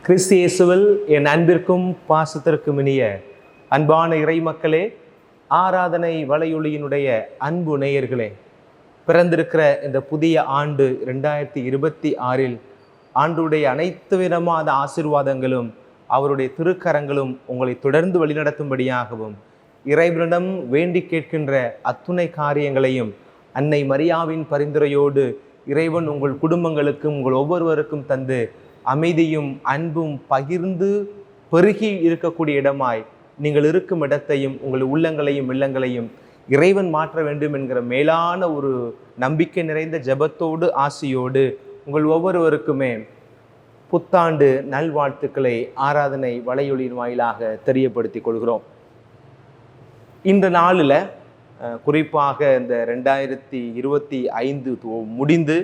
கிறிஸ்து இயேசுவில் என் அன்பிற்கும் பாசத்திற்கும் இனிய அன்பான இறை மக்களே, ஆராதனை வலையொலியினுடைய அன்பு நேயர்களே, பிறந்திருக்கிற இந்த புதிய ஆண்டு 2026 ஆண்டுடைய அனைத்து விதமான ஆசீர்வாதங்களும் அவருடைய திருக்கரங்களும் உங்களை தொடர்ந்து வழிநடத்தும்படியாகவும், இறைவனிடம் வேண்டி கேட்கின்ற அத்துணை காரியங்களையும் அன்னை மரியாவின் பரிந்துரையோடு இறைவன் உங்கள் குடும்பங்களுக்கும் உங்கள் ஒவ்வொருவருக்கும் தந்து அமைதியும் அன்பும் பகிர்ந்து பெருகி இருக்கக்கூடிய இடமாய் நீங்கள் இருக்கும் இடத்தையும் உங்கள் உள்ளங்களையும் இல்லங்களையும் இறைவன் மாற்ற வேண்டும் என்கிற மேலான ஒரு நம்பிக்கை நிறைந்த ஜெபத்தோடு ஆசியோடு உங்கள் ஒவ்வொருவருக்குமே புத்தாண்டு நல்வாழ்த்துக்களை ஆராதனை வலையொலியின் வாயிலாக தெரியப்படுத்திக் கொள்கிறோம். இந்த நாளில் குறிப்பாக இந்த 2025 முடிந்து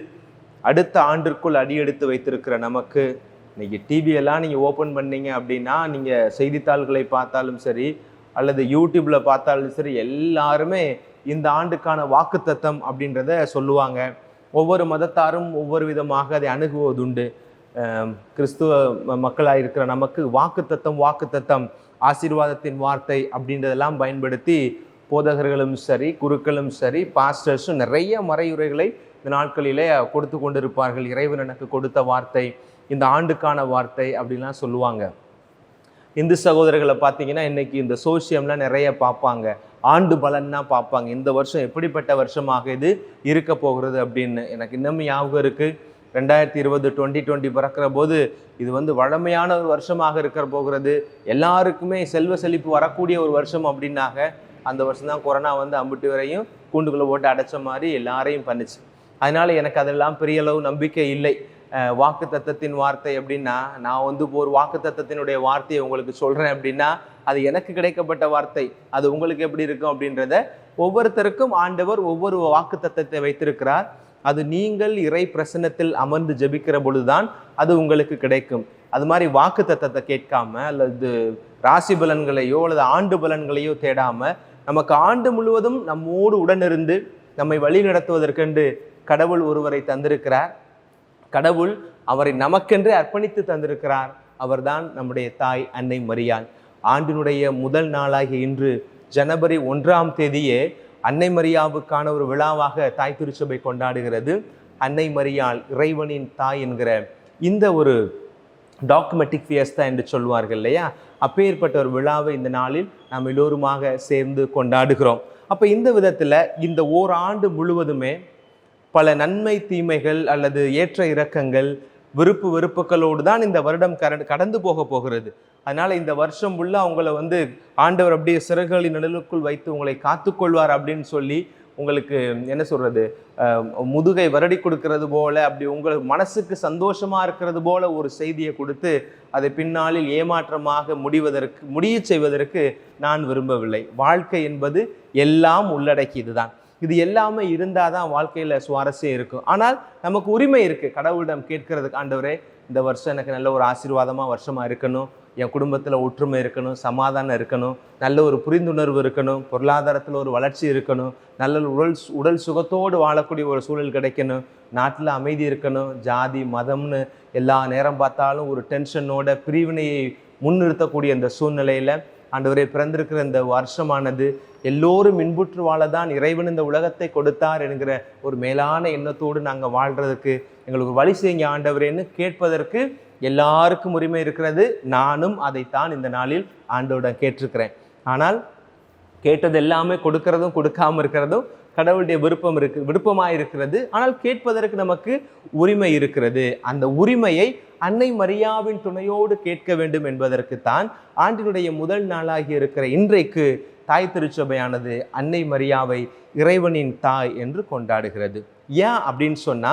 அடுத்த ஆண்டிற்குள் அடியெடுத்து வைத்திருக்கிற நமக்கு இன்னைக்கு டிவியெல்லாம் நீங்கள் ஓப்பன் பண்ணீங்க அப்படின்னா, நீங்கள் செய்தித்தாள்களை பார்த்தாலும் சரி அல்லது யூடியூப்பில் பார்த்தாலும் சரி, எல்லாருமே இந்த ஆண்டுக்கான வாக்குத்தத்தம் அப்படின்றத சொல்லுவாங்க. ஒவ்வொரு மதத்தாரும் ஒவ்வொரு விதமாக அதை அணுகுவதுண்டு. கிறிஸ்துவ மக்களாக இருக்கிற நமக்கு வாக்குத்தத்தம் ஆசீர்வாதத்தின் வார்த்தை அப்படின்றதெல்லாம் பயன்படுத்தி போதகர்களும் சரி, குருக்களும் சரி, பாஸ்டர்ஸும் நிறைய மறையுரைகளை இந்த நாட்களிலே கொடுத்து கொண்டிருப்பார்கள். இறைவன் எனக்கு கொடுத்த வார்த்தை, இந்த ஆண்டுக்கான வார்த்தை அப்படின்லாம் சொல்லுவாங்க. இந்து சகோதரர்களை பார்த்தீங்கன்னா இன்னைக்கு இந்த சோசியம்லாம் நிறைய பார்ப்பாங்க, ஆண்டு பலன்னா பார்ப்பாங்க. இந்த வருஷம் எப்படிப்பட்ட வருஷமாக இது இருக்க போகிறது அப்படின்னு எனக்கு இன்னமும் ஞாபகம் இருக்குது. 2020 பிறக்கிற போது இது வழமையான ஒரு வருஷமாக இருக்கிற போகிறது, எல்லாருக்குமே செல்வ செழிப்பு வரக்கூடிய ஒரு வருஷம் அப்படின்னாக, அந்த வருஷம் தான் கொரோனா அம்பிட்டு வரையும் கூண்டுக்குள்ளே போட்டு அடைச்ச மாதிரி எல்லாரையும் பண்ணிச்சு. அதனால் எனக்கு அதெல்லாம் பெரிய அளவு நம்பிக்கை இல்லை. வாக்கு தத்தத்தின் வார்த்தை அப்படின்னா, நான் ஒரு வாக்கு தத்தத்தினுடைய வார்த்தையை உங்களுக்கு சொல்கிறேன் அப்படின்னா, அது எனக்கு கிடைக்கப்பட்ட வார்த்தை, அது உங்களுக்கு எப்படி இருக்கும் அப்படின்றத ஒவ்வொருத்தருக்கும் ஆண்டவர் ஒவ்வொரு வாக்கு தத்தத்தை வைத்திருக்கிறார். அது நீங்கள் இறை பிரசன்னத்தில் அமர்ந்து ஜெபிக்கிற பொழுதுதான் அது உங்களுக்கு கிடைக்கும். அது மாதிரி வாக்கு தத்தத்தை கேட்காம அல்லது ராசி பலன்களையோ அல்லது ஆண்டு பலன்களையோ தேடாம, நமக்கு ஆண்டு முழுவதும் நம்மோடு உடனிருந்து நம்மை வழி நடத்துவதற்கென்று கடவுள் ஒருவரை தந்திருக்கிறார். கடவுள் அவரை நமக்கென்று அர்ப்பணித்து தந்திருக்கிறார். அவர்தான் நம்முடைய தாய் அன்னை மரியாள். ஆண்டினுடைய முதல் நாளாகிய இன்று ஜனவரி 1 அன்னை மரியாவுக்கான ஒரு விழாவாக தாய் திருச்சபை கொண்டாடுகிறது. அன்னை மரியாள் இறைவனின் தாய் என்கிற இந்த ஒரு டாக்குமெட்டிக் ஃபியஸ்டா என்று சொல்வார்கள் இல்லையா, அப்பேற்பட்ட ஒரு விழாவை இந்த நாளில் நாம் எல்லோருமாக சேர்ந்து கொண்டாடுகிறோம். அப்போ இந்த விதத்தில் இந்த ஓராண்டு முழுவதுமே பல நன்மை தீமைகள் அல்லது ஏற்ற இறக்கங்கள், விருப்பு வெறுப்புகளோடு தான் இந்த வருடம் கடந்து போகிறது. அதனால் இந்த வருஷம் உள்ள உங்களை ஆண்டவர் அப்படியே சிறகுகளின் நிழலுக்குள் வைத்து உங்களை காத்துக்கொள்வார் அப்படின்னு சொல்லி உங்களுக்கு என்ன சொல்கிறது, முதுகை வருடி கொடுக்கறது போல, அப்படி உங்கள் மனசுக்கு சந்தோஷமாக இருக்கிறது போல ஒரு செய்தியை கொடுத்து அதை பின்னாளில் ஏமாற்றமாக முடிய செய்வதற்கு நான் விரும்பவில்லை. வாழ்க்கை என்பது எல்லாம் உள்ளடக்கியது தான். இது எல்லாமே இருந்தால் தான் வாழ்க்கையில் சுவாரஸ்யம் இருக்கும். ஆனால் நமக்கு உரிமை இருக்குது கடவுளிடம் கேட்கறதுக்கு, ஆண்டவரே இந்த வருஷம் எனக்கு நல்ல ஒரு ஆசீர்வாதமாக வருஷமாக இருக்கணும், என் குடும்பத்தில் ஒற்றுமை இருக்கணும், சமாதானம் இருக்கணும், நல்ல ஒரு புரிந்துணர்வு இருக்கணும், பொருளாதாரத்தில் ஒரு வளர்ச்சி இருக்கணும், நல்ல உடல் சுகத்தோடு வாழக்கூடிய ஒரு சூழல் கிடைக்கணும், நாட்டில் அமைதி இருக்கணும். ஜாதி மதம்னு எல்லா நேரம் பார்த்தாலும் ஒரு டென்ஷனோட பிரிவினையை முன்னிறுத்தக்கூடிய இந்த சூழ்நிலையில் ஆண்டவரே பிறந்திருக்கிற இந்த வருஷமானது எல்லோரும் இன்புற்று வாழதான் இறைவன் இந்த உலகத்தை கொடுத்தார் என்கிற ஒரு மேலான எண்ணத்தோடு நாங்கள் வாழ்கிறதுக்கு எங்களுக்கு வழி செய்யுங்க ஆண்டவரேன்னு கேட்பதற்கு எல்லாருக்கும் உரிமை இருக்கிறது. நானும் அதைத்தான் இந்த நாளில் ஆண்டவரிடம் கேட்டிருக்கிறேன். ஆனால் கேட்டது எல்லாமே கொடுக்கறதும் கொடுக்காமல் இருக்கிறதும் கடவுளுடைய விருப்பமாக இருக்கிறது. ஆனால் கேட்பதற்கு நமக்கு உரிமை இருக்கிறது. அந்த உரிமையை அன்னை மரியாவின் துணையோடு கேட்க வேண்டும் என்பதற்குத்தான் ஆண்டினுடைய முதல் நாளாகி இருக்கிற இன்றைக்கு தாய் திருச்சபையானது அன்னை மரியாவை இறைவனின் தாய் என்று கொண்டாடுகிறது. ஏன் அப்படின்னு சொன்னா,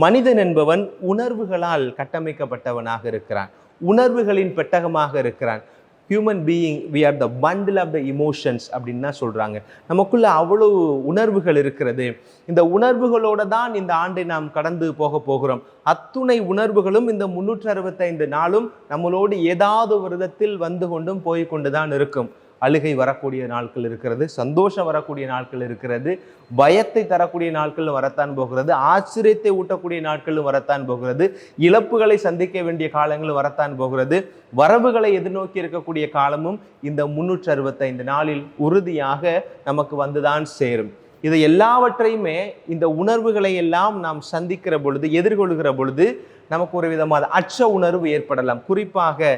மனிதன் என்பவன் உணர்வுகளால் கட்டமைக்கப்பட்டவனாக இருக்கிறான், உணர்வுகளின் பெட்டகமாக இருக்கிறான். Human being, we are the bundle of the emotions அப்படின்னு தான் சொல்கிறாங்க. நமக்குள்ள அவ்வளவு உணர்வுகள் இருக்கிறது. இந்த உணர்வுகளோடு தான் இந்த ஆண்டை நாம் கடந்து போகிறோம். அத்துணை உணர்வுகளும் இந்த 365 நாளும் நம்மளோடு ஏதாவது ஒரு விதத்தில் வந்து கொண்டும் போய் கொண்டு தான் இருக்கும். அழுகை வரக்கூடிய நாட்கள் இருக்கிறது, சந்தோஷம் வரக்கூடிய நாட்கள் இருக்கிறது, பயத்தை தரக்கூடிய நாட்கள் வரத்தான் போகிறது, ஆச்சரியத்தை ஊட்டக்கூடிய நாட்கள் வரத்தான் போகிறது, இழப்புகளை சந்திக்க வேண்டிய காலங்கள் வரத்தான் போகிறது, வரவுகளை எதிர்நோக்கி இருக்கக்கூடிய காலமும் இந்த 365 நாளில் உறுதியாக நமக்கு வந்துதான் சேரும். இது எல்லாவற்றையுமே இந்த உணர்வுகளை எல்லாம் நாம் சந்திக்கிற பொழுது, எதிர்கொள்கிற பொழுது நமக்கு ஒரு விதமான அச்ச உணர்வு ஏற்படலாம். குறிப்பாக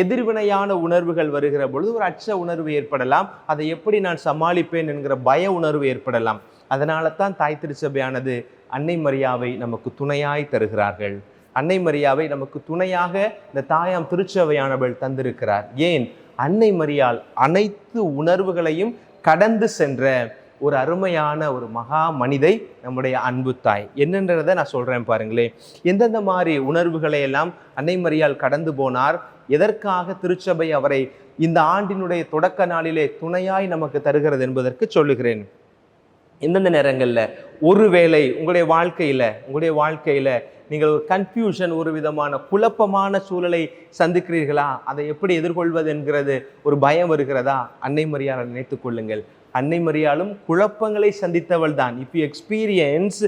எதிர்வினையான உணர்வுகள் வருகிற பொழுது ஒரு அச்ச உணர்வு ஏற்படலாம். அதை எப்படி நான் சமாளிப்பேன் என்கிற பய உணர்வு ஏற்படலாம். அதனால தான் தாய் திருச்சபையானது அன்னை மரியாவை நமக்கு துணையாய் தருகிறார்கள். அன்னை மரியாவை நமக்கு துணையாக இந்த தாயாம் திருச்சபையானவள் தந்திருக்கிறார். ஏன்? அன்னை மரியாள் அனைத்து உணர்வுகளையும் கடந்து சென்ற ஒரு அருமையான ஒரு மகா மனிதை நம்முடைய அன்பு தாய். என்னன்றதை நான் சொல்றேன் பாருங்களேன். எந்தெந்த மாதிரி உணர்வுகளை எல்லாம் அன்னை மரியாள் கடந்து போனார், எதற்காக திருச்சபை அவரை இந்த ஆண்டினுடைய தொடக்க நாளிலே துணையாய் நமக்கு தருகிறது என்பதற்கு சொல்லுகிறேன். எந்தெந்த நேரங்களில் ஒருவேளை உங்களுடைய வாழ்க்கையில நீங்கள் ஒரு கன்ஃபியூஷன், ஒரு விதமான குழப்பமான சூழலை சந்திக்கிறீர்களா? அதை எப்படி எதிர்கொள்வது என்கிறது ஒரு பயம் வருகிறதா? அன்னை மரியாளை நினைத்துக் கொள்ளுங்கள். அன்னை மரியாளும் குழப்பங்களை சந்தித்தவள் தான். If you experience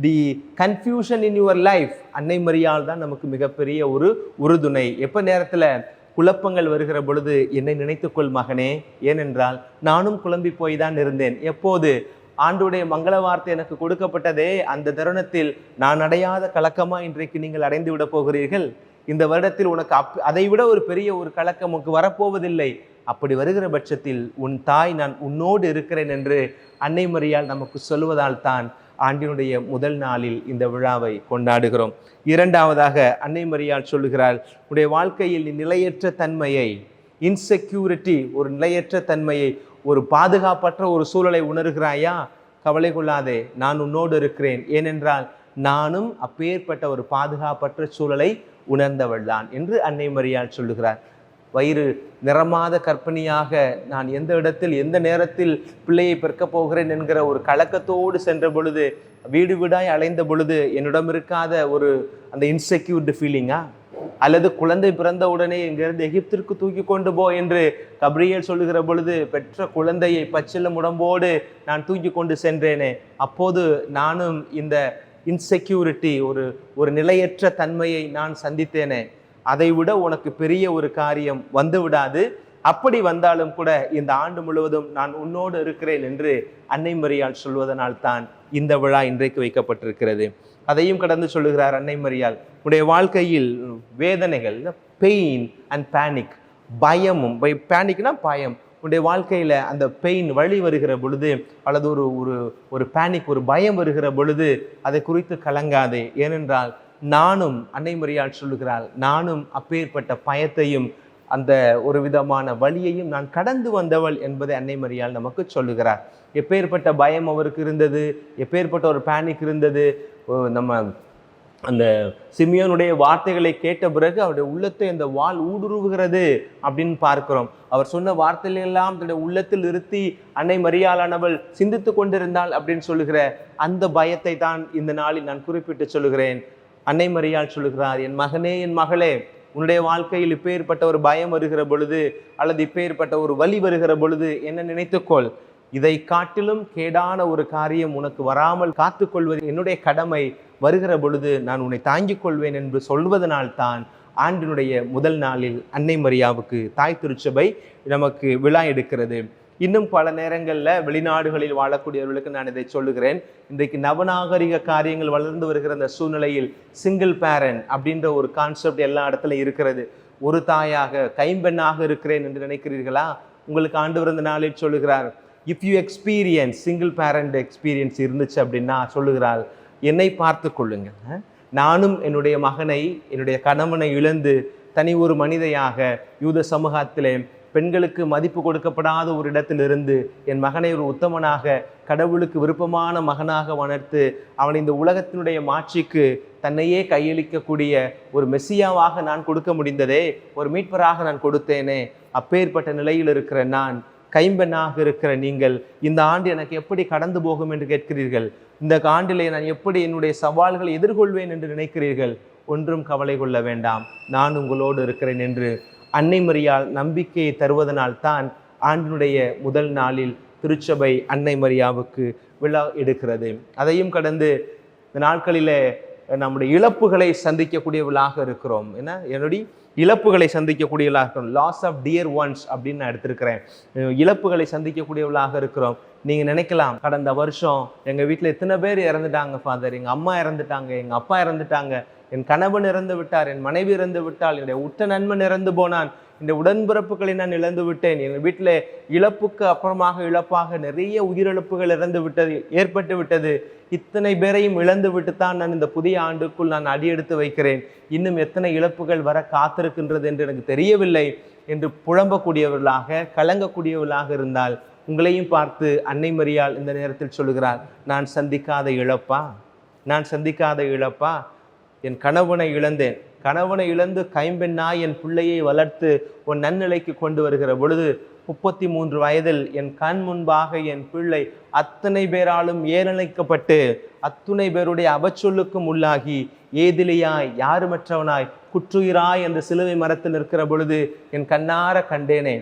the confusion in your life, அன்னை மரியாள் தான் நமக்கு மிகப்பெரிய ஒரு உறுதுணை. எப்போ நேரத்தில் குழப்பங்கள் வருகிற பொழுது என்னை நினைத்துக்கொள் மகனே, ஏனென்றால் நானும் குழம்பி போய் தான் இருந்தேன். எப்போது ஆண்டுடைய மங்கள வார்த்தை எனக்கு கொடுக்கப்பட்டதே, அந்த தருணத்தில் நான் அடையாத கலக்கமா இன்றைக்கு நீங்கள் அடைந்து விட போகிறீர்கள். இந்த வருடத்தில் உனக்கு அதை விட ஒரு பெரிய ஒரு கலக்கம் உனக்கு வரப்போவதில்லை. அப்படி வருகிற பட்சத்தில் உன் தாய் நான் உன்னோடு இருக்கிறேன் என்று அன்னை மரியாள் நமக்கு சொல்வதால் தான் ஆண்டினுடைய முதல் நாளில் இந்த விழாவை கொண்டாடுகிறோம். இரண்டாவதாக அன்னை மரியாள் சொல்லுகிறாள், உன்னுடைய வாழ்க்கையில் நீ நிலையற்ற தன்மையை, இன்செக்யூரிட்டி, ஒரு நிலையற்ற தன்மையை, ஒரு பாதுகாப்பற்ற ஒரு சூழலை உணர்கிறாயா? கவலை கொள்ளாதே, நான் உன்னோடு இருக்கிறேன். ஏனென்றால் நானும் அப்பேற்பட்ட ஒரு பாதுகாப்பற்ற சூழலை உணர்ந்தவள் தான் என்று அன்னை மரியாள் சொல்லுகிறார். வயிறு நிறமாத கற்பனையாக நான் எந்த இடத்தில் எந்த நேரத்தில் பிள்ளையை பிறக்கப் போகிறேன் என்கிற ஒரு கலக்கத்தோடு சென்ற பொழுது, வீடு வீடாய் அலைந்த பொழுது என்னிடம் இருக்காத ஒரு அந்த இன்செக்யூர்டு ஃபீலிங்கா? அல்லது குழந்தை பிறந்த உடனே இங்கிருந்து எகிப்திற்கு தூக்கி கொண்டு போ என்று கப்ரியேல் சொல்லுகிற பொழுது பெற்ற குழந்தையை பச்சிலம் உடம்போடு நான் தூக்கி கொண்டு சென்றேனே, அப்போது நானும் இந்த இன்செக்யூரிட்டி, ஒரு நிலையற்ற தன்மையை நான் சந்தித்தேனே. அதை விட உனக்கு பெரிய ஒரு காரியம் வந்து விடாது. அப்படி வந்தாலும் கூட இந்த ஆண்டு முழுவதும் நான் உன்னோடு இருக்கிறேன் என்று அன்னை மரியாள் சொல்வதனால் தான் இந்த விழா இன்றைக்கு வைக்கப்பட்டிருக்கிறது. அதையும் கடந்து சொல்லுகிறார் அன்னை மரியாள், உன்னுடைய வாழ்க்கையில் வேதனைகள், பெயின் அண்ட் பேனிக், பயமும், பேனிக்னா பயம், உன்னுடைய வாழ்க்கையில் அந்த பெயின் வழி வருகிற பொழுது அல்லது ஒரு பேனிக், ஒரு பயம் வருகிற பொழுது அதை குறித்து கலங்காதே. ஏனென்றால் நானும், அன்னை மரியாள் சொல்லுகிறாள், நானும் அப்பேற்பட்ட பயத்தையும் அந்த ஒரு விதமான வழியையும் நான் கடந்து வந்தவள் என்பதை அன்னை மரியாள் நமக்கு சொல்லுகிறார். எப்பேற்பட்ட பயம் அவருக்கு இருந்தது, எப்பேற்பட்ட ஒரு பேனிக் இருந்தது. நம்ம அந்த சிமியோனுடைய வார்த்தைகளை கேட்ட பிறகு அவருடைய உள்ளத்தை அந்த வாள் ஊடுருவுகிறது அப்படின்னு பார்க்கிறோம். அவர் சொன்ன வார்த்தைகளெல்லாம் தன்னுடைய உள்ளத்தில் நிறுத்தி அன்னை மரியாளானவள் சிந்தித்து கொண்டிருந்தாள் அப்படின்னு சொல்லுகிற அந்த பயத்தை தான் இந்த நாளில் நான் குறிப்பிட்டு சொல்லுகிறேன். அன்னை மரியாள் சொல்லுகிறார், என் மகனே, என் மகளே, உன்னுடைய வாழ்க்கையில் இப்பேற்பட்ட ஒரு பயம் வருகிற பொழுது அல்லது இப்பேற்பட்ட ஒரு வலி வருகிற பொழுது என்ன நினைத்துக்கொள், இதை காட்டிலும் கேடான ஒரு காரியம் உனக்கு வராமல் காத்துக்கொள்வது என்னுடைய கடமை. வருகிற பொழுது நான் உன்னை தாங்கிக் கொள்வேன் என்று சொல்வதனால்தான் ஆண்டினுடைய முதல் நாளில் அன்னை மரியாவுக்கு தாய் திருச்சபை நமக்கு விழா எடுக்கிறது. இன்னும் பல நேரங்களில் வெளிநாடுகளில் வாழக்கூடியவர்களுக்கு நான் இதை சொல்லுகிறேன். இன்றைக்கு நவநாகரிக காரியங்கள் வளர்ந்து வருகிற அந்த சூழ்நிலையில் சிங்கிள் பேரண்ட் அப்படின்ற ஒரு கான்செப்ட் எல்லா இடத்துலையும் இருக்கிறது. ஒரு தாயாக கைம்பெண்ணாக இருக்கிறேன் என்று நினைக்கிறீர்களா? உங்களுக்கு ஆண்டவர் இந்த நாளில் சொல்லுகிறார், if you experience single parent experience இருந்துச்சு அப்படின்னா சொல்லுகிறாள், என்னை பார்த்து கொள்ளுங்கள். நானும் என்னுடைய மகனை, என்னுடைய கணவனை இழந்து தனி ஒரு மனிதையாக யூத சமூகத்திலே பெண்களுக்கு மதிப்பு கொடுக்கப்படாத ஒரு இடத்திலிருந்து என் மகனை ஒரு உத்தமனாக, கடவுளுக்கு விருப்பமான மகனாக வளர்த்து அவன் இந்த உலகத்தினுடைய மாட்சிக்கு தன்னையே கையளிக்கக்கூடிய ஒரு மெஸ்ஸியாவாக நான் கொடுக்க முடிந்ததே, ஒரு மீட்பராக நான் கொடுத்தேனே. அப்பேற்பட்ட நிலையில் இருக்கிற நான், கைம்பெண்ணாக இருக்கிற நீங்கள், இந்த ஆண்டு எனக்கு எப்படி கடந்து போகும் என்று கேட்கிறீர்கள். இந்த ஆண்டிலே நான் எப்படி என்னுடைய சவால்களை எதிர்கொள்வேன் என்று நினைக்கிறீர்கள். ஒன்றும் கவலை கொள்ள வேண்டாம், நான் உங்களோடு இருக்கிறேன் என்று அன்னை மரியாள் நம்பிக்கையை தருவதனால் தான் ஆண்டினுடைய முதல் நாளில் திருச்சபை அன்னை மரியாவுக்கு விழா எடுக்கிறது. அதையும் கடந்து இந்த நாட்களில் நம்முடைய இழப்புகளை சந்திக்கக்கூடியவர்களாக இருக்கிறோம். என்னுடைய இழப்புகளை சந்திக்கக்கூடியவர்களாக இருக்கிறோம். லாஸ் ஆஃப் டியர் ஒன்ஸ் அப்படின்னு நான் எடுத்திருக்கிறேன். இழப்புகளை சந்திக்கக்கூடியவர்களாக இருக்கிறோம். நீங்கள் நினைக்கலாம், கடந்த வருஷம் எங்கள் வீட்டில் எத்தனை பேர் இறந்துட்டாங்க ஃபாதர், எங்கள் அம்மா இறந்துட்டாங்க, எங்கள் அப்பா இறந்துட்டாங்க, என் கணவன் இறந்து விட்டார், என் மனைவி இறந்து விட்டால், என்னுடைய உற்ற நண்பன் இறந்து போனான், இந்த உடன்பிறப்புகளை நான் இழந்து விட்டேன், எங்கள் வீட்டில் இழப்புக்கு அப்புறமாக இழப்பாக நிறைய உயிரிழப்புகள் ஏற்பட்டு விட்டது, இத்தனை பேரையும் இழந்து விட்டுத்தான் நான் இந்த புதிய ஆண்டுக்குள் நான் அடியெடுத்து வைக்கிறேன், இன்னும் எத்தனை இழப்புகள் வர காத்திருக்கின்றது என்று எனக்கு தெரியவில்லை என்று புலம்பக்கூடியவர்களாக கலங்கக்கூடியவர்களாக இருந்தால் உங்களையும் பார்த்து அன்னை மரியாள் இந்த நேரத்தில் சொல்லுகிறார், நான் சந்திக்காத இழப்பா, என் கணவனை இழந்தேன், கணவனை இழந்து கைம்பெண்ணாய் என் பிள்ளையை வளர்த்து உன் நன்னிலைக்கு கொண்டு வருகிற பொழுது 33 வயதில் என் கண் முன்பாக என் பிள்ளை அத்தனை பேராலும் ஏளனிக்கப்பட்டு அத்துணை பேருடைய அவச்சொல்லுக்கும் உள்ளாகி ஏதிலியாய் யாருமற்றவனாய் குற்றுயிராய் அந்த சிலுவை மரத்தில் இருக்கிற பொழுது என் கண்ணார கண்டேனே.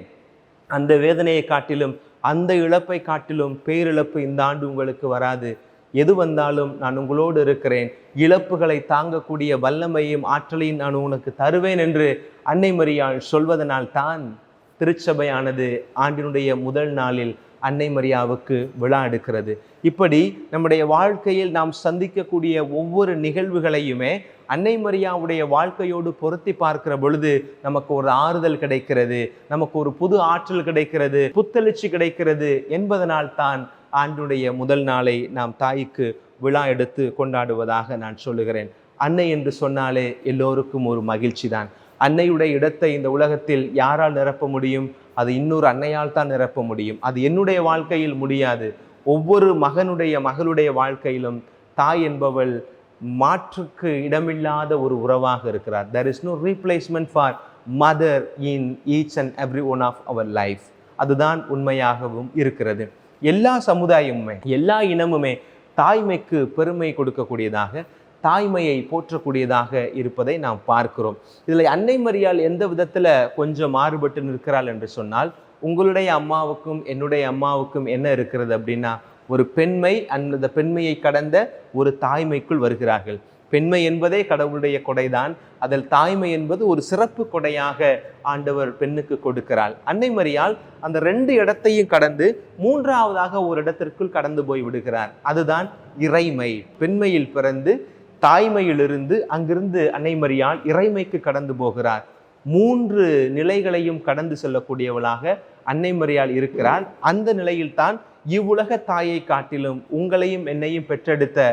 அந்த வேதனையை காட்டிலும் அந்த இழப்பை காட்டிலும் பேரிழப்பு இந்த ஆண்டு உங்களுக்கு வராது. எது வந்தாலும் நான் உங்களோடு இருக்கிறேன், இழப்புகளை தாங்கக்கூடிய வல்லமையும் ஆற்றலையும் நான் உனக்கு தருவேன் என்று அன்னை மரியாள் சொல்வதனால் தான் திருச்சபையானது ஆண்டினுடைய முதல் நாளில் அன்னை மரியாவுக்கு விழா எடுக்கிறது. இப்படி நம்முடைய வாழ்க்கையில் நாம் சந்திக்கக்கூடிய ஒவ்வொரு நிகழ்வுகளையுமே அன்னை மரியாவுடைய வாழ்க்கையோடு பொருத்தி பார்க்கிற பொழுது நமக்கு ஒரு ஆறுதல் கிடைக்கிறது, நமக்கு ஒரு புது ஆற்றல் கிடைக்கிறது, புத்தெழுச்சி கிடைக்கிறது என்பதனால் தான் ஆண்டுடைய முதல் நாளை நாம் தாய்க்கு விழா எடுத்து கொண்டாடுவதாக நான் சொல்லுகிறேன். அன்னை என்று சொன்னாலே எல்லோருக்கும் ஒரு மகிழ்ச்சி தான். அன்னையுடைய இடத்தை இந்த உலகத்தில் யாரால் நிரப்ப முடியும்? அது இன்னொரு அன்னையால் தான் நிரப்ப முடியும். அது என்னுடைய வாழ்க்கையில் முடியாது. ஒவ்வொரு மகளுடைய வாழ்க்கையிலும் தாய் என்பவள் மாற்றுக்கு இடமில்லாத ஒரு உறவாக இருக்கிறார். There is no replacement for mother in each and every one of our life. அதுதான் உண்மையாகவும் இருக்கிறது. எல்லா சமுதாயமுமே எல்லா இனமுமே தாய்மைக்கு பெருமை கொடுக்கக்கூடியதாக, தாய்மையை போற்றக்கூடியதாக இருப்பதை நாம் பார்க்கிறோம். இதில் அன்னை மரியாள் எந்த விதத்தில் கொஞ்சம் மாறுபட்டு நிற்கிறாள் என்று சொன்னால், உங்களுடைய அம்மாவுக்கும் என்னுடைய அம்மாவுக்கும் என்ன இருக்கிறது அப்படின்னா, ஒரு பெண்மை, அந்த பெண்மையை கடந்த ஒரு தாய்மைக்குள் வருகிறார்கள். பெண்மை என்பதே கடவுளுடைய கொடைதான். அதில் தாய்மை என்பது ஒரு சிறப்பு கொடையாக ஆண்டவர் பெண்ணுக்கு கொடுக்கிறாள். அன்னை மரியாள் அந்த 2 இடத்தையும் கடந்து 3ஆவதாக ஒரு இடத்திற்குள் கடந்து போய் விடுகிறார். அதுதான் இறைமை. பெண்மையில் பிறந்து தாய்மையிலிருந்து அங்கிருந்து அன்னை மரியாள் இறைமைக்கு கடந்து போகிறார். 3 நிலைகளையும் கடந்து செல்லக்கூடியவளாக அன்னை மரியாள் இருக்கிறாள். அந்த நிலையில்தான் இவ்வுலக தாயை காட்டிலும் உங்களையும் என்னையும் பெற்றெடுத்த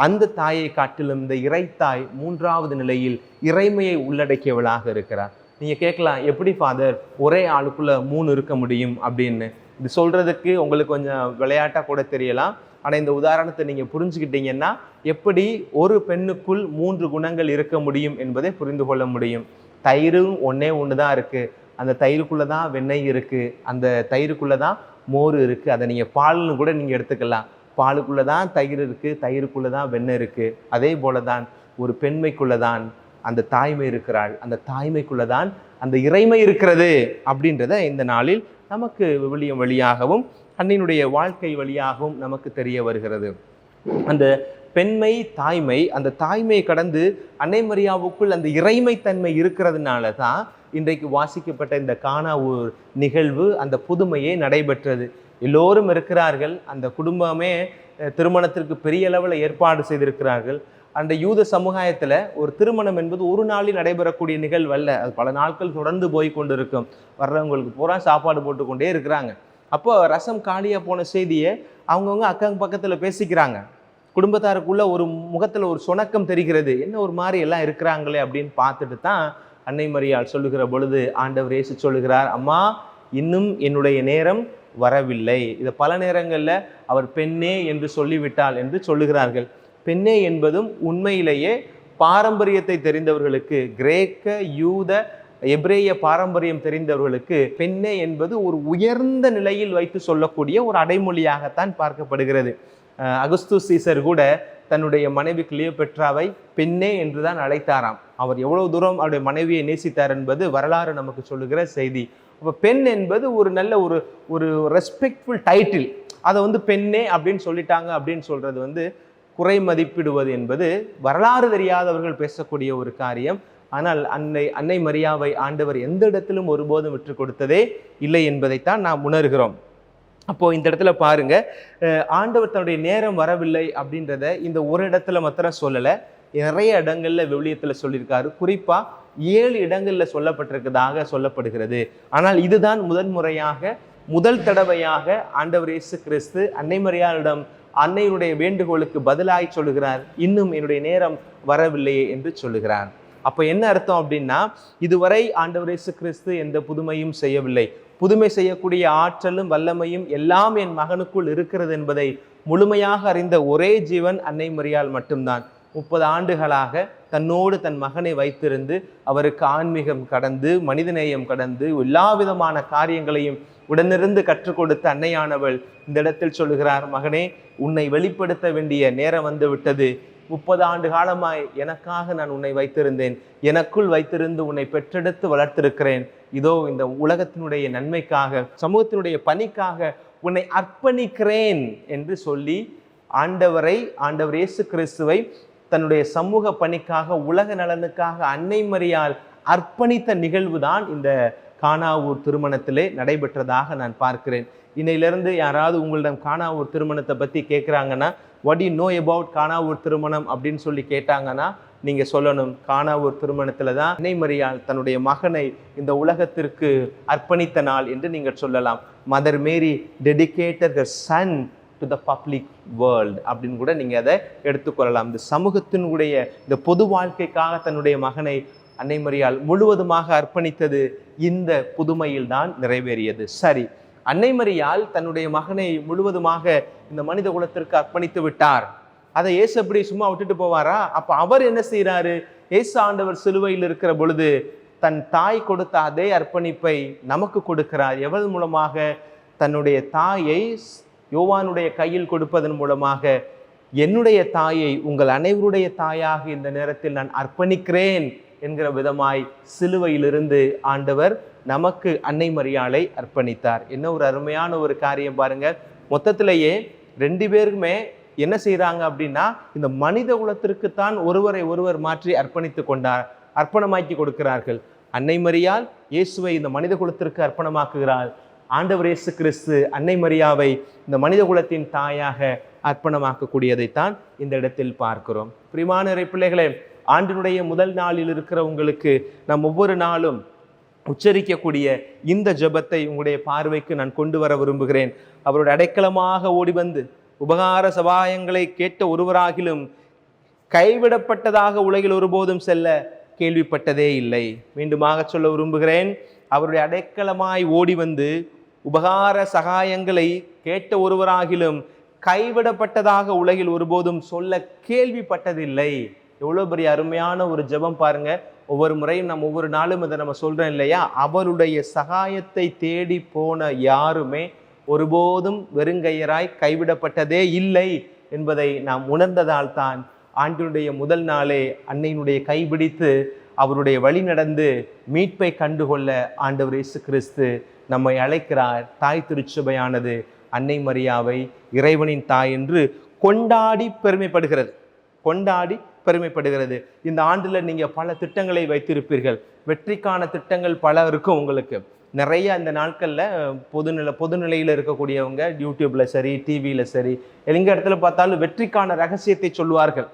அந்த தாயை காட்டிலும் இந்த இறைத்தாய் 3ஆவது நிலையில் இறைமையை உள்ளடக்கியவளாக இருக்கிறார். நீங்கள் கேட்கலாம், எப்படி ஃபாதர் ஒரே ஆளுக்குள்ள 3 இருக்க முடியும் அப்படின்னு. இது சொல்றதுக்கு உங்களுக்கு கொஞ்சம் விளையாட்டாக கூட தெரியலாம். ஆனால் இந்த உதாரணத்தை நீங்கள் புரிஞ்சுக்கிட்டீங்கன்னா எப்படி ஒரு பெண்ணுக்குள் 3 குணங்கள் இருக்க முடியும் என்பதை புரிந்து கொள்ள முடியும். தயிரும் ஒன்று தான் இருக்குது. அந்த தயிருக்குள்ளே தான் வெண்ணெய் இருக்குது, அந்த தயிருக்குள்ளே தான் மோர் இருக்குது. அதை நீங்கள் பால்னு கூட நீங்கள் எடுத்துக்கலாம். பாலுக்குள்ளே தான் தயிர் இருக்குது, தயிருக்குள்ளே தான் வெண்ணெய் இருக்குது. அதே போல தான் ஒரு பெண்மைக்குள்ளே தான் அந்த தாய்மை இருக்கிறாள், அந்த தாய்மைக்குள்ளே தான் அந்த இறைமை இருக்கிறது அப்படின்றத இந்த நாளில் நமக்கு விவிலியம் வழியாகவும் அன்னையினுடைய வாழ்க்கை வழியாகவும் நமக்கு தெரிய வருகிறது. அந்த பெண்மை தாய்மை, அந்த தாய்மையை கடந்து அன்னை மரியாவுக்குள் அந்த இறைமைத்தன்மை இருக்கிறதுனால தான் இன்றைக்கு வாசிக்கப்பட்ட இந்த கானாவூர் நிகழ்வு, அந்த புதுமையே நடைபெற்றது. எல்லோரும் இருக்கிறார்கள். அந்த குடும்பமே திருமணத்திற்கு பெரிய அளவில் ஏற்பாடு செய்திருக்கிறார்கள். அந்த யூத சமுதாயத்தில் ஒரு திருமணம் என்பது ஒரு நாளில் நடைபெறக்கூடிய நிகழ்வு அல்ல. அது பல நாட்கள் தொடர்ந்து போய் கொண்டு இருக்கும். வர்றவங்களுக்கு பூரா சாப்பாடு போட்டு கொண்டே இருக்கிறாங்க. அப்போ ரசம் காலியாக போன செய்தியை அவங்கவுங்க அக்கம் பக்கத்தில் பேசிக்கிறாங்க. குடும்பத்தாருக்குள்ள ஒரு முகத்தில் ஒரு சுணக்கம் தெரிகிறது. என்ன ஒரு மாதிரி எல்லாம் இருக்கிறாங்களே அப்படின்னு பார்த்துட்டு தான் அன்னை மரியாள் சொல்லுகிற பொழுது ஆண்டவர் இயேசு சொல்லுகிறார், அம்மா இன்னும் என்னுடைய நேரம் வரவில்லை. இதை பல நேரங்களில் அவர் பெண்ணே என்று சொல்லிவிட்டாள் என்று சொல்லுகிறார்கள். பெண்ணே என்பதும் உண்மையிலேயே பாரம்பரியத்தை தெரிந்தவர்களுக்கு, கிரேக்க யூத எபிரேய பாரம்பரியம் தெரிந்தவர்களுக்கு பெண்ணே என்பது ஒரு உயர்ந்த நிலையில் வைத்து சொல்லக்கூடிய ஒரு அடைமொழியாகத்தான் பார்க்கப்படுகிறது. அகஸ்துஸ் சீசர் கூட தன்னுடைய மனைவி கிளியோபெட்ராவை பெண்ணே என்றுதான் அழைத்தாராம். அவர் எவ்வளவு தூரம் அவருடைய மனைவியை நேசித்தார் என்பது வரலாறு நமக்கு சொல்லுகிற செய்தி. அப்போ பெண் என்பது ஒரு நல்ல ஒரு ஒரு ரெஸ்பெக்ட்ஃபுல் டைட்டில். அதை பெண்ணே அப்படின்னு சொல்லிட்டாங்க அப்படின்னு சொல்றது குறை மதிப்பிடுவது என்பது வரலாறு தெரியாதவர்கள் பேசக்கூடிய ஒரு காரியம். ஆனால் அன்னை மரியாவை ஆண்டவர் எந்த இடத்திலும் ஒருபோதும் விட்டு கொடுத்ததே இல்லை என்பதைத்தான் நாம் உணர்கிறோம். அப்போ இந்த இடத்துல பாருங்க, ஆண்டவர் தன்னுடைய நேரம் வரவில்லை அப்படின்றத இந்த ஒரு இடத்துல மாத்திரம் சொல்லலை, நிறைய இடங்கள்ல விவிலியத்துல சொல்லியிருக்காரு. குறிப்பா 7 இடங்கள்ல சொல்லப்பட்டிருக்கிறதாக சொல்லப்படுகிறது. ஆனால் இதுதான் முதல் தடவையாக ஆண்டவர் இயேசு கிறிஸ்து அன்னை மரியாளிடம் அன்னையுடைய வேண்டுகோளுக்கு பதிலாய் சொல்லுகிறார், இன்னும் என்னுடைய நேரம் வரவில்லையே என்று சொல்லுகிறார். அப்ப என்ன அர்த்தம் அப்படின்னா, இதுவரை ஆண்டவர் இயேசு கிறிஸ்து எந்த புதுமையும் செய்யவில்லை. புதுமை செய்யக்கூடிய ஆற்றலும் வல்லமையும் எல்லாம் என் மகனுக்குள் இருக்கிறது என்பதை முழுமையாக அறிந்த ஒரே ஜீவன் அன்னை மரியாள் மட்டும்தான். 30 ஆண்டுகளாக தன்னோடு தன் மகனை வைத்திருந்து அவருக்கு ஆன்மீகம் கடந்து மனிதநேயம் கடந்து எல்லா விதமான காரியங்களையும் உடனிருந்து கற்றுக் கொடுத்த அன்னையானவள் இந்த இடத்தில் சொல்லுகிறார், மகனே, உன்னை வெளிப்படுத்த வேண்டிய நேரம் வந்து விட்டது. 30 ஆண்டு காலமாய் எனக்காக நான் உன்னை வைத்திருந்தேன், எனக்குள் வைத்திருந்து உன்னை பெற்றெடுத்து வளர்த்திருக்கிறேன். இதோ இந்த உலகத்தினுடைய நன்மைக்காக, சமூகத்தினுடைய பணிக்காக உன்னை அர்ப்பணிக்கிறேன் என்று சொல்லி ஆண்டவர் இயேசு கிறிஸ்துவை தன்னுடைய சமூக பணிக்காக, உலக நலனுக்காக அன்னை மரியாள் அர்ப்பணித்த நிகழ்வு தான் இந்த கானாவூர் திருமணத்திலே நடைபெற்றதாக நான் பார்க்கிறேன். இன்னையிலிருந்து யாராவது உங்களிடம் கானாவூர் திருமணத்தை பற்றி கேட்குறாங்கன்னா, வாட் யூ நோ அபவுட் கானாவூர் திருமணம் அப்படின்னு சொல்லி கேட்டாங்கன்னா நீங்கள் சொல்லணும், கானாவூர் திருமணத்தில் தான் அன்னை மரியாள் தன்னுடைய மகனை இந்த உலகத்திற்கு அர்ப்பணித்த நாள் என்று நீங்கள் சொல்லலாம். Mother Mary dedicated her son to the public world அப்படின்னு கூட நீங்கள் அதை எடுத்துக்கொள்ளலாம். இந்த சமூகத்தினுடைய இந்த பொது வாழ்க்கைக்காக தன்னுடைய மகனை அன்னை மரியாள் முழுவதுமாக அர்ப்பணித்தது இந்த புதுமையில் தான் நிறைவேறியது. சரி, அன்னை மரியாள் தன்னுடைய மகனை முழுவதுமாக இந்த மனித குலத்திற்கு அர்ப்பணித்து விட்டார். அதை இயேசு அப்படி சும்மா விட்டுட்டு போவாரா? அப்ப அவர் என்ன செய்யறாரு? இயேசு ஆண்டவர் சிலுவையில் இருக்கிற பொழுது தன் தாய் கொடுத்த அதே அர்ப்பணிப்பை நமக்கு கொடுக்கிறார். எவள் மூலமாக? தன்னுடைய தாயை யோவானுடைய கையில் கொடுப்பதன் மூலமாக, என்னுடைய தாயை உங்கள் அனைவருடைய தாயாக இந்த நேரத்தில் நான் அர்ப்பணிக்கிறேன் என்கிற விதமாய் சிலுவையிலிருந்து ஆண்டவர் நமக்கு அன்னை மரியாளை அர்ப்பணித்தார். என்ன ஒரு அருமையான ஒரு காரியம் பாருங்க. மொத்தத்திலேயே 2 பேருமே என்ன செய்யறாங்க அப்படின்னா, இந்த மனித குலத்திற்குத்தான் ஒருவரை ஒருவர் மாற்றி அர்ப்பணித்து கொண்டார், அர்ப்பணமாக்கி கொடுக்கிறார்கள். அன்னை மரியாள் இயேசுவை இந்த மனித குலத்திற்கு அர்ப்பணமாக்குகிறாள். ஆண்டவர் இயேசு கிறிஸ்து அன்னை மரியாவை இந்த மனித குலத்தின் தாயாக அர்ப்பணமாக்கக்கூடியதைத்தான் இந்த இடத்தில் பார்க்கிறோம். பிரியமான பிள்ளைகளே, ஆண்டினுடைய முதல் நாளில் இருக்கிற உங்களுக்கு நாம் ஒவ்வொரு நாளும் உச்சரிக்கக்கூடிய இந்த ஜெபத்தை உங்களுடைய பார்வைக்கு நான் கொண்டு வர விரும்புகிறேன். அவருடைய அடைக்கலமாக ஓடி வந்து உபகார சபாயங்களை கேட்ட ஒருவராகிலும் கைவிடப்பட்டதாக உலகில் ஒருபோதும் செல்ல கேள்விப்பட்டதே இல்லை. மீண்டுமாக சொல்ல விரும்புகிறேன், அவருடைய அடைக்கலமாய் ஓடி வந்து உபகார சகாயங்களை கேட்ட ஒருவராகிலும் கைவிடப்பட்டதாக உலகில் ஒருபோதும் சொல்ல கேள்விப்பட்டதில்லை. எவ்வளோ பெரிய அருமையான ஒரு ஜெபம் பாருங்க. ஒவ்வொரு முறையும் நம்ம ஒவ்வொரு நாளும் இதை நம்ம சொல்றோம் இல்லையா? அவருடைய சகாயத்தை தேடி போன யாருமே ஒருபோதும் வெறுங்கையராய் கைவிடப்பட்டதே இல்லை என்பதை நாம் உணர்ந்ததால் தான் ஆண்டினுடைய முதல் நாளே அன்னையினுடைய கைபிடித்து அவருடைய வழி நடந்து மீட்பை கண்டுகொள்ள ஆண்டவர் இயேசு கிறிஸ்து நம்மை அழைக்கிறார். தாய் திருச்சபையானது அன்னை மரியாவை இறைவனின் தாய் என்று கொண்டாடி பெருமைப்படுகிறது. இந்த ஆண்டில் நீங்கள் பல திட்டங்களை வைத்திருப்பீர்கள். வெற்றிக்கான திட்டங்கள் பல இருக்கும் உங்களுக்கு. நிறைய இந்த நாட்களில் பொதுநிலையில் இருக்கக்கூடியவங்க யூடியூப்ல சரி, டிவியில் சரி, எங்க இடத்துல பார்த்தாலும் வெற்றிக்கான ரகசியத்தை சொல்லுவார்கள்.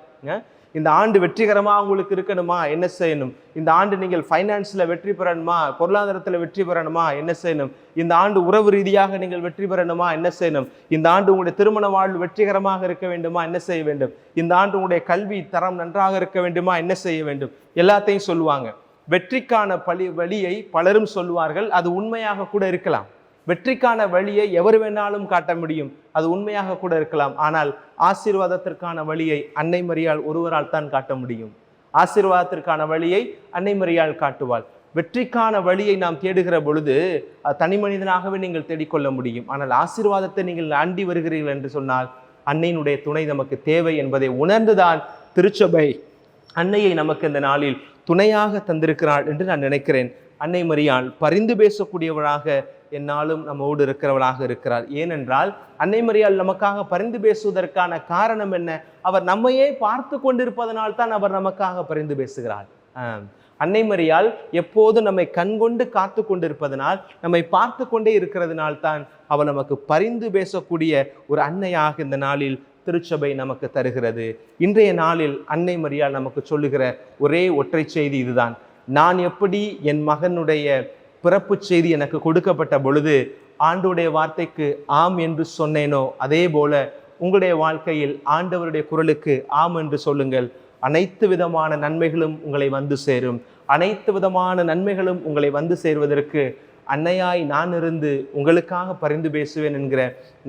இந்த ஆண்டு வெற்றிகரமாக உங்களுக்கு இருக்கணுமா, என்ன செய்யணும்? இந்த ஆண்டு நீங்கள் ஃபைனான்ஸில் வெற்றி பெறணுமா, பொருளாதாரத்தில் வெற்றி பெறணுமா, என்ன செய்யணும்? இந்த ஆண்டு உறவு ரீதியாக நீங்கள் வெற்றி பெறணுமா, என்ன செய்யணும்? இந்த ஆண்டு உங்களுடைய திருமண வாழ்வு வெற்றிகரமாக இருக்க வேண்டுமா, என்ன செய்ய வேண்டும்? இந்த ஆண்டு உங்களுடைய கல்வி தரம் நன்றாக இருக்க வேண்டுமா, என்ன செய்ய வேண்டும்? எல்லாத்தையும் சொல்லுவாங்க. வெற்றிக்கான வழியை பலரும் சொல்லுவார்கள். அது உண்மையாக கூட இருக்கலாம். வெற்றிக்கான வழியை எவர் வேணாலும் காட்ட முடியும், அது உண்மையாக கூட இருக்கலாம். ஆனால் ஆசீர்வாதத்திற்கான வழியை அன்னை மரியாள் ஒருவரால் தான் காட்ட முடியும். ஆசீர்வாதத்திற்கான வழியை அன்னை மரியாள் காட்டுவாள். வெற்றிக்கான வழியை நாம் தேடுகிற பொழுது தனி மனிதனாகவே நீங்கள் தேடிக்கொள்ள முடியும். ஆனால் ஆசீர்வாதத்தை நீங்கள் அண்டி வருகிறீர்கள் என்று சொன்னால் அன்னையினுடைய துணை நமக்கு தேவை என்பதை உணர்ந்துதான் திருச்சபை அன்னையை நமக்கு இந்த நாளில் துணையாக தந்திருக்கிறாள் என்று நான் நினைக்கிறேன். அன்னை மரியாள் பரிந்து பேசக்கூடியவளாக என்னாலும் நம்மோடு இருக்கிறவளாக இருக்கிறார். ஏனென்றால் அன்னை மரியாள் நமக்காக பரிந்து பேசுவதற்கான காரணம் என்ன? அவர் நம்மையே பார்த்து கொண்டிருப்பதனால் தான் அவர் நமக்காக பரிந்து பேசுகிறார். அன்னை மரியாள் எப்போதும் நம்மை கண்கொண்டு காத்து கொண்டிருப்பதனால், நம்மை பார்த்து கொண்டே இருக்கிறதுனால் தான் அவள் நமக்கு பரிந்து பேசக்கூடிய ஒரு அன்னையாக இந்த நாளில் திருச்சபை நமக்கு தருகிறது. இன்றைய நாளில் அன்னை மரியாள் நமக்கு சொல்லுகிற ஒரே ஒற்றை செய்தி இதுதான். நான் எப்படி என் மகனுடைய பிறப்பு செய்தி எனக்கு கொடுக்கப்பட்ட பொழுது ஆண்டவருடைய வார்த்தைக்கு ஆம் என்று சொன்னேனோ, அதே போல உங்களுடைய வாழ்க்கையில் ஆண்டவருடைய குரலுக்கு ஆம் என்று சொல்லுங்கள். அனைத்து விதமான நன்மைகளும் உங்களை வந்து சேரும். அனைத்து விதமான நன்மைகளும் உங்களை வந்து சேர்வதற்கு அன்னையாய் நான் இருந்து உங்களுக்காக பரிந்து பேசுவேன் என்கிற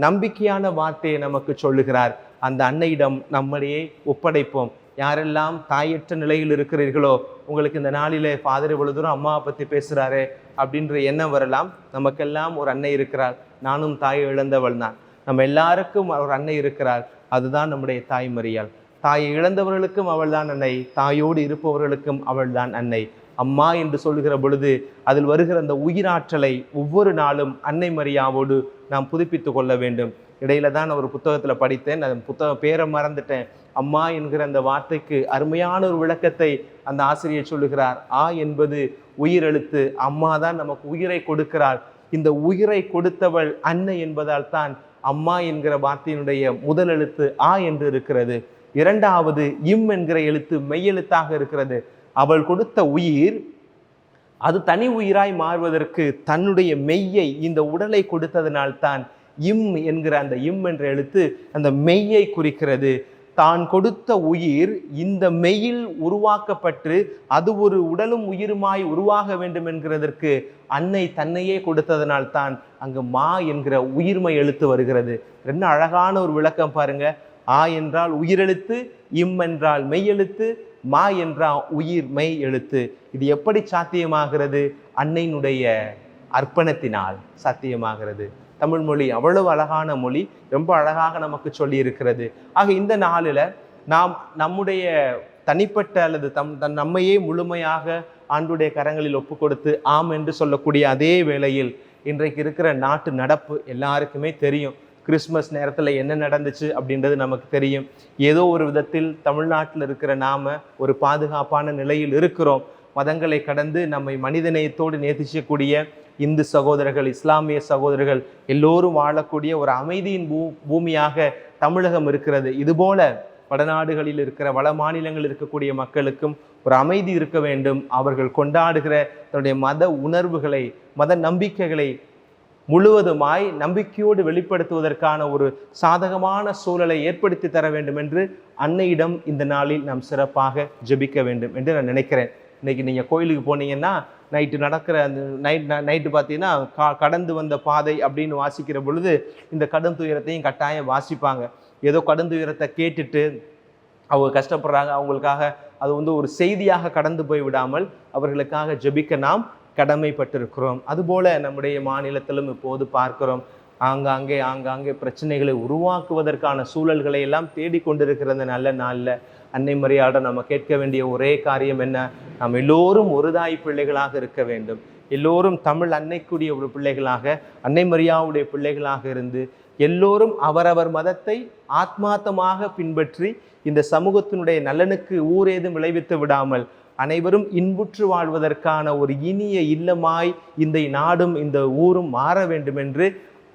நம்பிக்கையான வார்த்தையை நமக்கு சொல்லுகிறார். அந்த அன்னையிடம் நம்மளையே ஒப்படைப்போம். யாரெல்லாம் தாயற்ற நிலையில் இருக்கிறீர்களோ, உங்களுக்கு இந்த நாளிலே ஃபாதர் இவ்வளவு தூரம் அம்மாவை பற்றி பேசுகிறாரு அப்படின்ற எண்ணம் வரலாம். நமக்கெல்லாம் ஒரு அன்னை இருக்கிறார். நானும் தாயை இழந்தவள் தான். நம்ம எல்லாருக்கும் ஒரு அன்னை இருக்கிறார். அதுதான் நம்முடைய தாய் மரியாள். தாயை இழந்தவர்களுக்கும் அவள் தான் அன்னை, தாயோடு இருப்பவர்களுக்கும் அவள் தான் அன்னை. அம்மா என்று சொல்லுகிற பொழுது அதில் வருகிற அந்த உயிராற்றலை ஒவ்வொரு நாளும் அன்னை மரியாவோடு நாம் புதுப்பித்து கொள்ள வேண்டும். இடையில தான் ஒரு புத்தகத்தில் படித்தேன், அந்த புத்தகம் பேரை மறந்துட்டேன். அம்மா என்கிற அந்த வார்த்தைக்கு அருமையான ஒரு விளக்கத்தை அந்த ஆசிரியர் சொல்லுகிறார். ஆ என்பது உயிரெழுத்து. அம்மா தான் நமக்கு உயிரை கொடுக்கிறாள். இந்த உயிரை கொடுத்தவள் அன்னை என்பதால் தான் அம்மா என்கிற வார்த்தையினுடைய முதல் எழுத்து ஆ என்று இருக்கிறது. இரண்டாவது இம் என்கிற எழுத்து மெய்யெழுத்தாக இருக்கிறது. அவள் கொடுத்த உயிர் அது தனி உயிராய் மாறுவதற்கு தன்னுடைய மெய்யை, இந்த உடலை கொடுத்ததனால்தான் இம் என்கிற அந்த இம் என்ற எழுத்து அந்த மெய்யை குறிக்கிறது. தான் கொடுத்த உயிர் இந்த மெய்யில் உருவாக்கப்பட்டு அது ஒரு உடலும் உயிருமாய் உருவாக வேண்டும் என்கிறதற்கு அன்னை தன்னையே கொடுத்ததனால்தான் அங்கு மா என்கிற உயிர்மை எழுத்து வருகிறது. என்ன அழகான ஒரு விளக்கம் பாருங்க. ஆ என்றால் உயிரெழுத்து, இம் என்றால் மெய்யெழுத்து, மா என்றால் உயிர் மெய் எழுத்து. இது எப்படி சாத்தியமாகிறது? அன்னையினுடைய அர்ப்பணத்தினால் சாத்தியமாகிறது. தமிழ் மொழி அவ்வளவு அழகான மொழி, ரொம்ப அழகாக நமக்கு சொல்லி இருக்கிறது. ஆக இந்த நாளில் நாம் நம்முடைய தனிப்பட்ட அல்லது நம்மையே முழுமையாக ஆண்டுடைய கரங்களில் ஒப்பு கொடுத்து ஆம் என்று சொல்லக்கூடிய அதே வேளையில் இன்றைக்கு இருக்கிற நாட்டு நடப்பு எல்லாருக்குமே தெரியும். கிறிஸ்மஸ் நேரத்தில் என்ன நடந்துச்சு அப்படின்றது நமக்கு தெரியும். ஏதோ ஒரு விதத்தில் தமிழ்நாட்டில் இருக்கிற நாம ஒரு பாதுகாப்பான நிலையில் இருக்கிறோம். மதங்களை கடந்து நம்மை மனிதநேயத்தோடு நேசிக்கக்கூடிய இந்து சகோதரர்கள், இஸ்லாமிய சகோதரர்கள் எல்லோரும் வாழக்கூடிய ஒரு அமைதியின் பூமியாக தமிழகம் இருக்கிறது. இதுபோல வடநாடுகளில் இருக்கிற வட மாநிலங்களில் இருக்கக்கூடிய மக்களுக்கும் ஒரு அமைதி இருக்க வேண்டும். அவர்கள் கொண்டாடுகிற தன்னுடைய மத உணர்வுகளை, மத நம்பிக்கைகளை முழுவதுமாய் நம்பிக்கையோடு வெளிப்படுத்துவதற்கான ஒரு சாதகமான சூழலை ஏற்படுத்தி தர வேண்டும் என்று அன்னையிடம் இந்த நாளில் நாம் சிறப்பாக ஜெபிக்க வேண்டும் என்று நான் நினைக்கிறேன். இன்னைக்கு நீங்கள் கோயிலுக்கு போனீங்கன்னா நைட்டு நடக்கிற அந்த நைட்டு பார்த்தீங்கன்னா கடந்து வந்த பாதை அப்படின்னு வாசிக்கிற பொழுது இந்த கடும் துயரத்தையும் கட்டாயம் வாசிப்பாங்க. ஏதோ கடும் துயரத்தை கேட்டுட்டு அவங்க கஷ்டப்படுறாங்க, அவங்களுக்காக அது ஒரு செய்தியாக கடந்து போய் விடாமல் அவர்களுக்காக ஜெபிக்க நாம் கடமைப்பட்டிருக்கிறோம். அதுபோல நம்முடைய மாநிலத்திலும் இப்போது பார்க்கிறோம், ஆங்காங்கே பிரச்சனைகளை உருவாக்குவதற்கான சூழல்களை எல்லாம் தேடிக்கொண்டிருக்கிற அந்த நல்ல நாளில் அன்னை மரியாதை நம்ம கேட்க வேண்டிய ஒரே காரியம் என்ன? நாம் எல்லோரும் ஒரு தாய் பிள்ளைகளாக இருக்க வேண்டும். எல்லோரும் தமிழ் அன்னைக்குரிய ஒரு பிள்ளைகளாக, அன்னை மரியாவுடைய பிள்ளைகளாக இருந்து எல்லோரும் அவரவர் மதத்தை ஆத்மார்த்தமாக பின்பற்றி இந்த சமூகத்தினுடைய நலனுக்கு ஊரேதும் விளைவித்து விடாமல் அனைவரும் இன்புற்று வாழ்வதற்கான ஒரு இனிய இல்லமாய் இந்த நாடும் இந்த ஊரும் மாற வேண்டும் என்று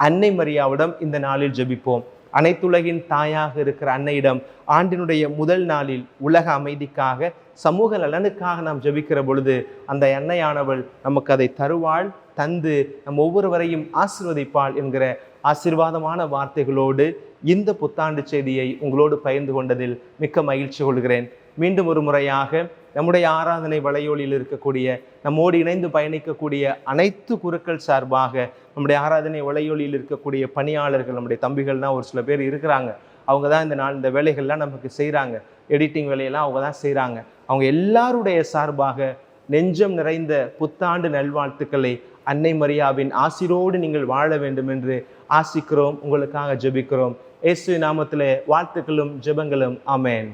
அன்னை மரியாவிடம் இந்த நாளில் ஜெபிப்போம். அனைத்துலகின் தாயாக இருக்கிற அன்னையிடம் ஆண்டினுடைய முதல் நாளில் உலக அமைதிக்காக, சமூக நலனுக்காக நாம் ஜெபிக்கிற பொழுது அந்த அன்னையானவள் நமக்கு அதை தருவாள், தந்து நம் ஒவ்வொருவரையும் ஆசீர்வதிப்பாள் என்கிற ஆசீர்வாதமான வார்த்தைகளோடு இந்த புத்தாண்டு செய்தியை உங்களோடு பகிர்ந்து கொண்டதில் மிக்க மகிழ்ச்சி கொள்கிறேன். மீண்டும் ஒரு முறையாக நம்முடைய ஆராதனை வலையொலியில் இருக்கக்கூடிய, நம்மோடு இணைந்து பயணிக்கக்கூடிய அனைத்து குருக்கள் சார்பாக, நம்முடைய ஆராதனை வலையொலியில் இருக்கக்கூடிய பணியாளர்கள், நம்முடைய தம்பிகள்லாம் ஒரு சில பேர் இருக்கிறாங்க. அவங்க தான் இந்த வேலைகள்லாம் நமக்கு செய்கிறாங்க. எடிட்டிங் வேலையெல்லாம் அவங்க தான் செய்கிறாங்க. அவங்க எல்லாருடைய சார்பாக நெஞ்சம் நிறைந்த புத்தாண்டு நல்வாழ்த்துக்களை அன்னை மரியாவின் ஆசிரோடு நீங்கள் வாழ வேண்டும் என்று ஆசிக்கிறோம். உங்களுக்காக ஜெபிக்கிறோம். இயேசு நாமத்திலே வாழ்த்துக்களும் ஜெபங்களும். ஆமென்.